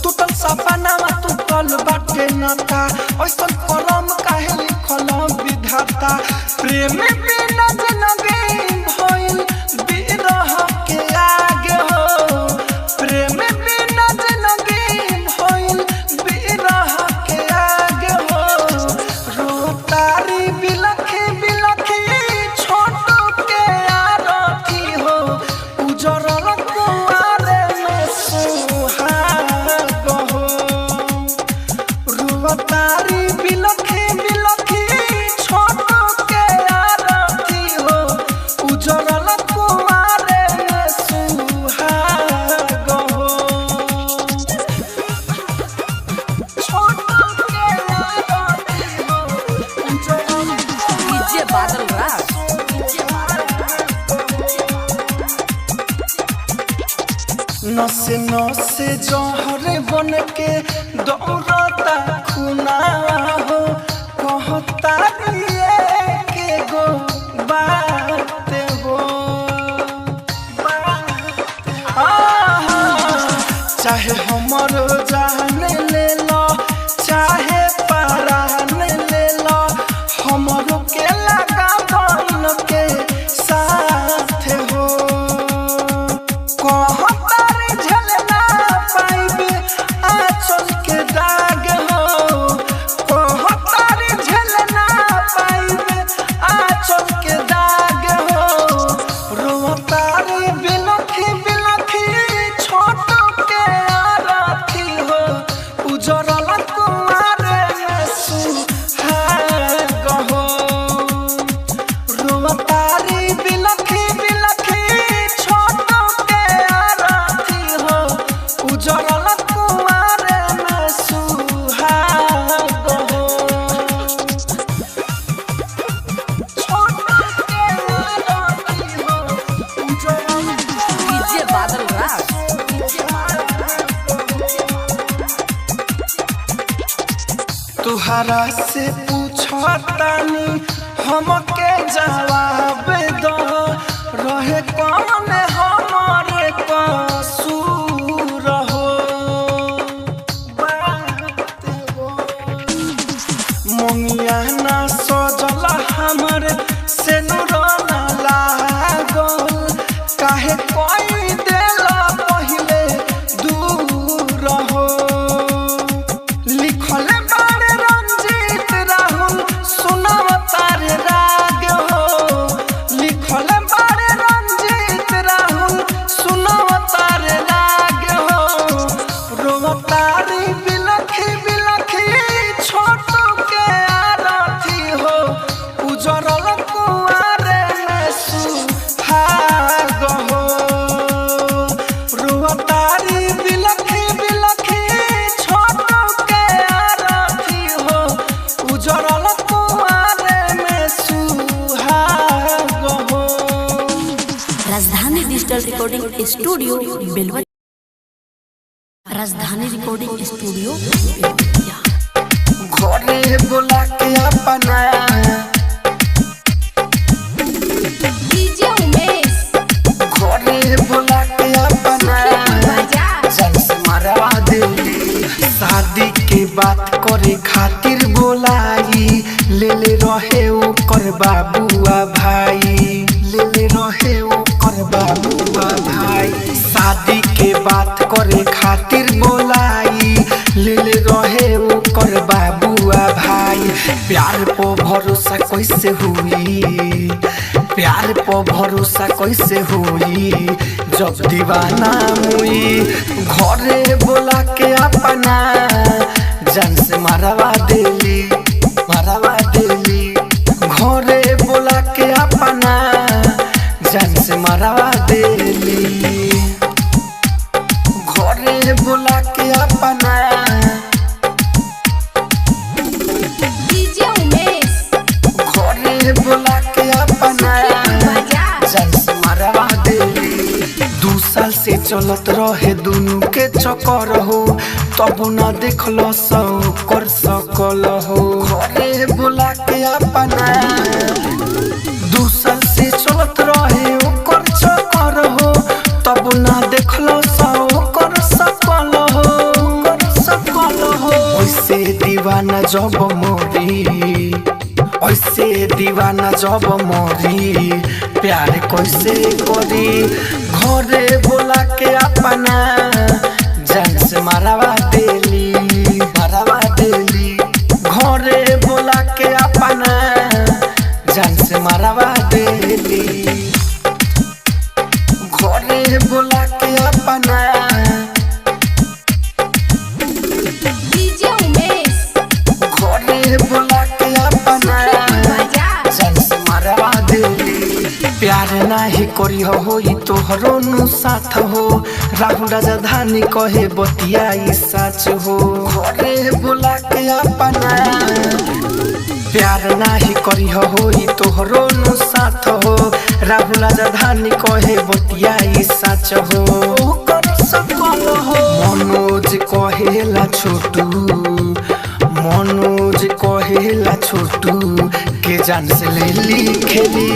टूटल सपनावा टूटल बाटे नाता ऐसन करम काहे लिखल विधाता प्रेम बिना जिंदगी भइल बिरह के आगे हो प्रेम बिना जिंदगी भइल बिरह के आगे हो रोतारी बिलखी बिलखी छोटू के आरती हो नसे नसे जहर बन के दौड़ता खुना हो कहता के गो बात हो चाहे हमरो जान ले लो चाहे परान ले लो हमरो के लगा बन के साथ हो कहतारे झलना पाइबे आंचल के दाग हो कहतारे झलना पाइबे आंचल के दाग हो रोतारे बिलखी बिलखी छोट के आरती हो उजरल कुमारे में सुहाग हो रोतारे बिलखी बिलखी छोट के आरती हो उजरल कुमारे में सुहाग हो छोट के आरती हो उजरल डीजे बादल राज तुहरा से पूछतानी हमके जवाब दो रहे कौन हमारे कसूर हो बात हो मोंगिया ना सजल हमर से नुराना लागल काहे कोई देला पहिले दूर हो लिखल बारे रंजीत राहुल सुनाव तारे राग हो लिखल बारे रंजीत राहुल सुनाव तारे राग हो रोवतारी बिलखी बिलखी छोट के आरती हो उजरल कुआरे में सुहाग हो रोवतारी बिलखी बिलखी छोट के आरती हो उजरल कुआरे में सुहाग हो राजधानी डिजिटल रिकॉर्डिंग स्टूडियो बेलवा। राजधानी रिकॉर्डिंग स्टूडियो बेलवतिया। घरे बोला के अपना डीजे उमेश घरे बोला के अपना जन से मरवा दिली शादी के बात करे खातिर बोलाई ले ले रहे ओकर बाबुआ भाई ले ले रहे ओकर बाबुआ भाई शादी के बात करे खातिर बोलाई ले ले रहे ओकर बाबुआ भाई प्यार पे भरोसा कैसे हुई प्यार पे भरोसा कैसे हुई जब दीवाना हुई घरे बोला के अपना जान से मरवा देली घरे बोला के अपना जान से मरवा देली घरे बोला के अपना डीजे उमेश घरे बोला के अपना जान से मरवा देली 2 साल से चलत रहे दुनू के चक्कर हो तब न देखलो सौ कर सकल हो घरे बोला के अपना 2 साल से चलत रहे ओकर चक्कर हो तब न देखलो सौ कर सकल हो ओइसे दीवाना जब मोरी ऐसे दीवाना जब मोरी प्यार कैसे करी घरे बोला के अपना जान से मरवा देली घरे बोला के अपना जान से मरवा देली घरे बोला के अपना डीजे उमेश घरे बोला के अपना जान से मरवा देली प्यार नाही करी हो तोहरो नु साथ हो राहुल राजधानी कहे बतिया ई सच हो घरे बोला के अपना प्यार नाही करी हो तोहरो नु साथ हो राहुल राजधानी कहे बतिया ई सच हो कर सको मनोज कहेला छोटू, मनोज कहेला छोटू के जान से ले ली खेली,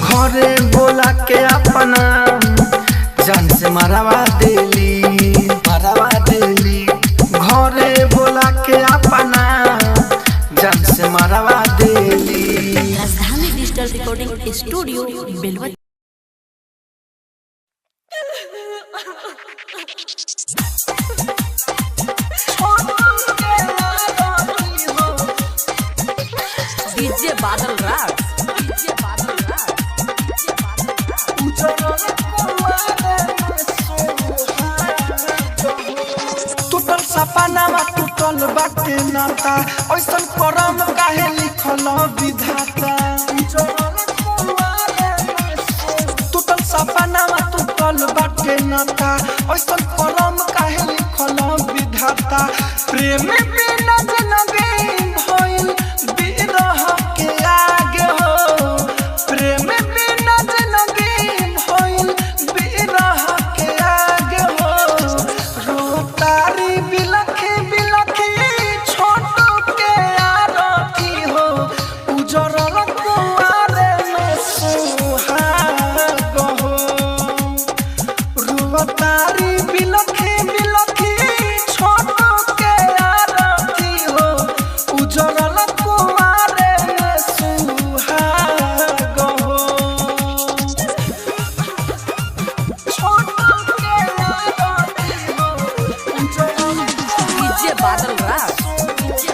घरे बोला के अपना जान से मरवा देली, मरवा देली, घरे बोला के अपना जान से मरवा देली। Rajdhani digital recording studio Belwati. DJ Badal Raj, DJ Badal Raj, टूटल सपनावा टूटल बाटे नाता, ऐसन करम काहे लिखल विधाता। टूटल सपनावा टूटल बाटे नाता, ऐसन करम काहे लिखल विधाता। प्रेम बिना जिंदगी भइल बिरह के आगे हो, प्रेम बिना जिंदगी भइल बिरह के आगे हो। रोतारी बिलखी बिलखी छोटू के आरती हो, उजरल कुआरे में सुहाग हो। रोतारी बिलखी बिलखी छोटू के आरती हो, उजरल कुआरे में सुहाग हो। छोटू के आरती हो, उजरल डीजे बादल राज, डीजे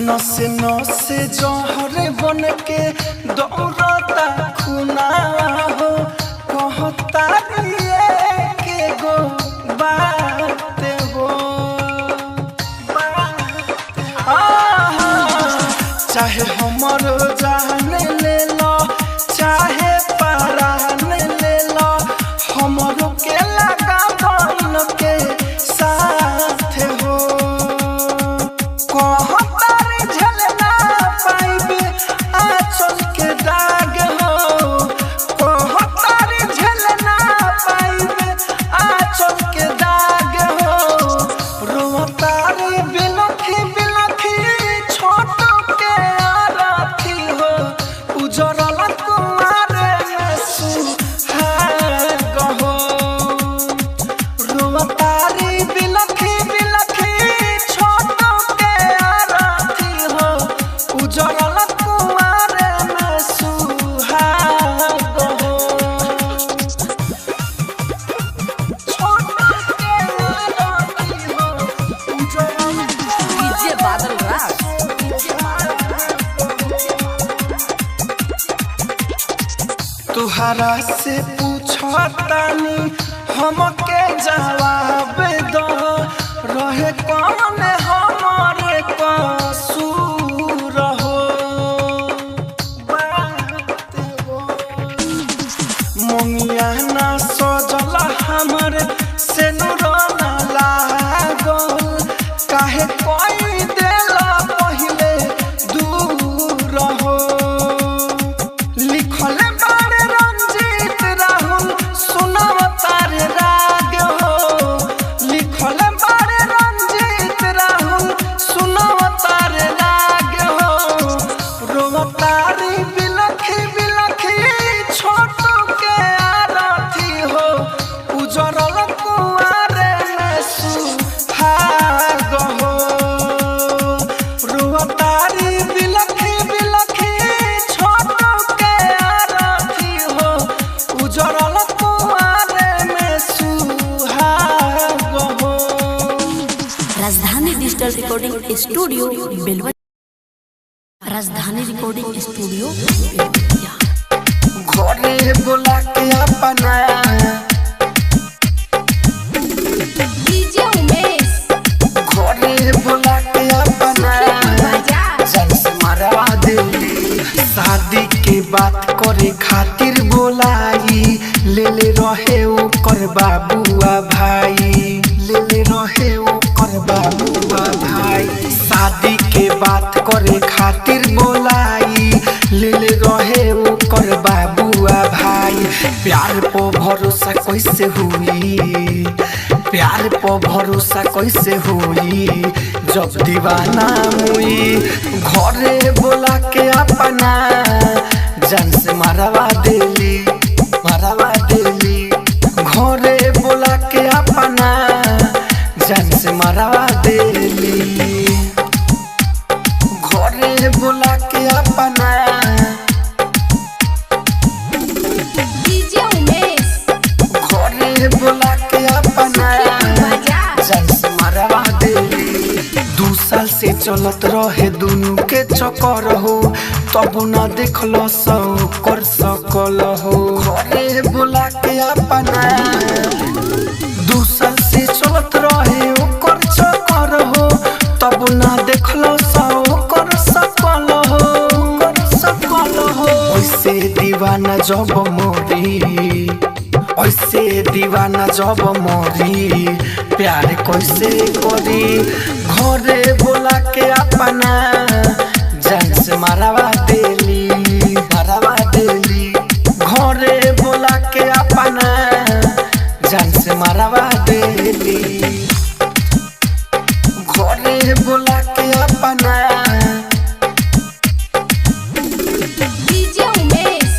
नसे नसे जहर बन के दौड़ता खुना हो, कहता दिए के गो बात हो। चाहे हमर जान ले लो, चाहे परान ले लो, हमरो के लगा बन के साथ हो। कहतारी झलना पाइबे आँचल के दाग हो, कहतारी झलना पाइबे आँचल के दाग हो। रोतारी बिलखी बिलखी छोटू के आरती हो, उजरल कुआरे में सुहाग हो। रोतारी बिलखी बिलखी छोटू के आरती हो, उजरल कुआरे में सुहाग हो। छोटू के आरती हो, उजरल डीजे बादल राज, डीजे तुहरा से पूछतानी हमके जवाब दो, रहे कौन हमारे कसूर हो। बात हो मोंगिया ना सजल हमर से नुराना लागल, काहे कोई देला पहिले दूर हो। लिखल बारे रंजीत राहुल सुनाव तारे राग हो, लिखल बारे रंजीत राहुल सुनाव तारे राग हो। रोतारी बिलखी बिलखी छोटू के आरती हो, उजरल कुआरे में सुहाग हो। रोतारी बिलखी बिलखी छोटू के आरती हो, उजरल कुआरे में सुहाग हो। राजधानी डिजिटल रिकॉर्डिंग स्टूडियो बेलवती। राजधानी रिकॉर्डिंग स्टूडियो बेलवतिया। घरे बोला के अपना डीजे उमेश घरे बोला के अपना जान से मरवा देली। शादी के बात करे खातिर बोलाई, ले ले रहे ओकर बाबुआ भाई, ले ले रहे ओकर बाबुआ भाई। शादी के बात करे खातिर बोलाई, ले ले रहे ओकर बाबुआ भाई। प्यार पे भरोसा कैसे हुई, प्यार पे भरोसा कैसे हुई जब दीवाना मुई घरे बोला के अपना जान से मारवा देली, मारवा देली घरे बोला के अपना जान से मारवा देली, घरे बोला के अपना डीजे उमेश घरे बोला के अपना जान से मारवा देली। 2 साल से चलत रहे दुनू के चक्कर हो तब न देखलो सौ कर सकल हो, घरे बोला के अपना 2 साल से चलत रहे ओकर चक्कर हो तब न देखलो सौ कर सकल हो, कर सकल हो। ऐसे दीवाना जब मोरी, ऐसे दीवाना जब मोरी प्यार कैसे करी घरे बोला के अपना जान से मारवा देली, मारवा देली घरे बोला के अपना जान से मारवा देली, घरे बोला के अपना डीजे उमेश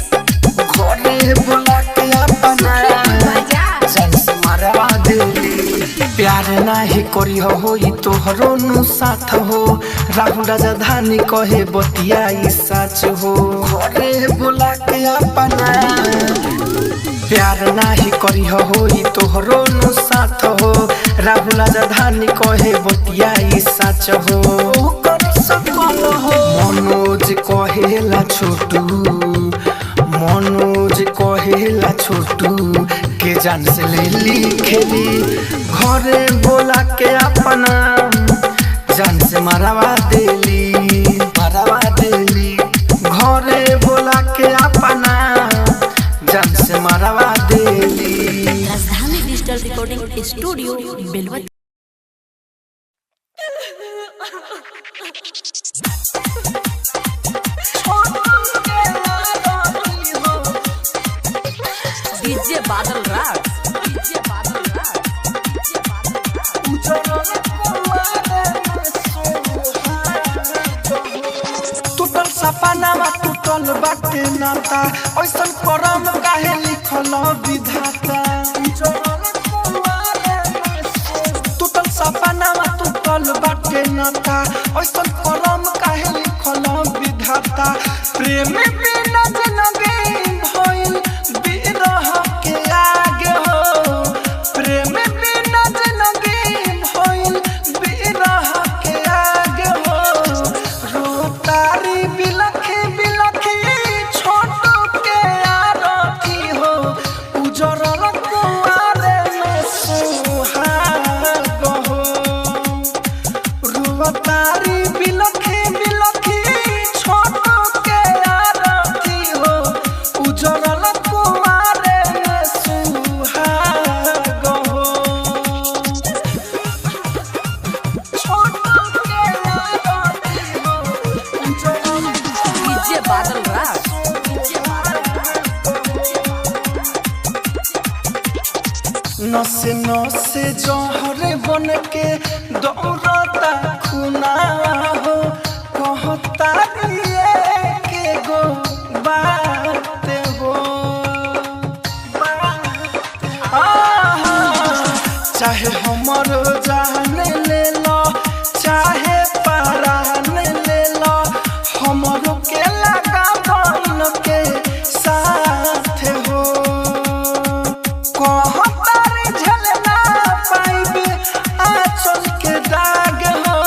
घरे बोला के अपना जान से मारवा देली। प्यार नाही करी होई तोहरो नु साथ हो, राहुल राजधानी कहे बतिया ई सच हो, घरे बोला के अपना प्यार नाही करी होई तोहरो नु साथ हो, राहुल राजधानी कहे बतिया ई सच हो, कर सकल हो। मनोज कहेला छोटू, मनोज कहेला छोटू के जान से लेली खेली घरे बोला के अपना जान से मारवा देली, मारवा देली घरे बोला के अपना जान से मारवा देली। Rajdhani digital recording studio Belwati. DJ Badal Raj, DJ Badal Raj, DJ Badal Raj. टूटल सपनावा टूटल बाटे नाता ऐसन करम काहे लिखल विधाता, टूटल सपनावा टूटल बाटे नाता ऐसन करम काहे लिखल विधाता, प्रेम बिना जिंदगी भइल बिरह के आगे हो, प्रेम बिना जिंदगी भइल बिरह के आगे हो, रोतारी बिलखी बिलखी छोटू के आरती हो, उजरल कुआरे में सुहाग हो, रोतारी बिलखी बिलखी छोटू के आरती हो, उजरल कुआरे में सुहाग हो, छोटू के आरती हो, उजरल डीजे बादल राज, डीजे बादल नसे नसे जहर बन के दौड़ता खुना हो, कहता दिए के गो बात हो, चाहे हमर जान ले लो चाहे परान ले लो, हमरो के लगा बन के साथ हो, कहतार झलना पाइबे आंचल के दाग हो,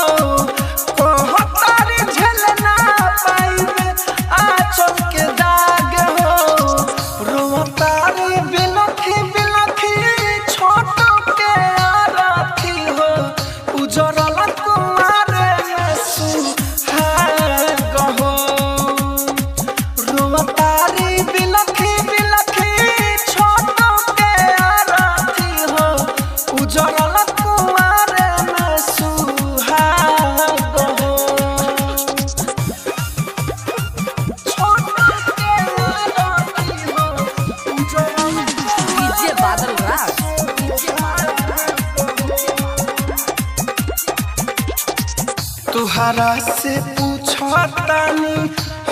तुहरा से पूछतानी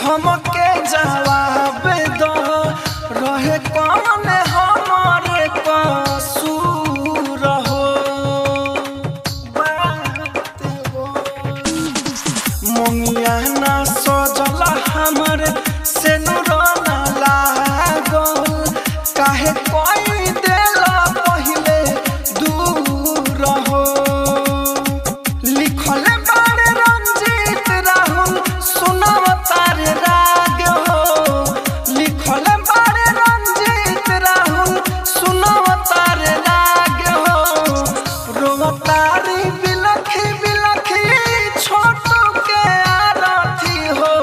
हमके जवाब दो रहे कौन हमारे कसूर हो मोंगिया ना सजल हमर से नुराना लागल काहे कोई देला पहिले दूर हो लिखल बारे रंजीत राहुल सुनाव तारे राग हो लिखल बारे रंजीत राहुल सुनाव तारे राग हो रोवतारी बिलखी बिलखी छोटू के आरती हो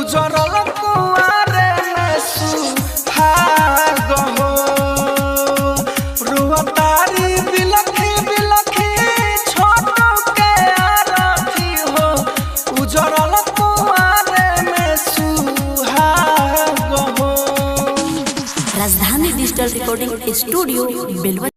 उजरल कुआरे में सुहाग हो रोवतारी बिलखी बिलखी छोटू के आरती हो उजरल कुआरे में सुहाग हो। राजधानी डिजिटल रिकॉर्डिंग स्टूडियो बेलवा।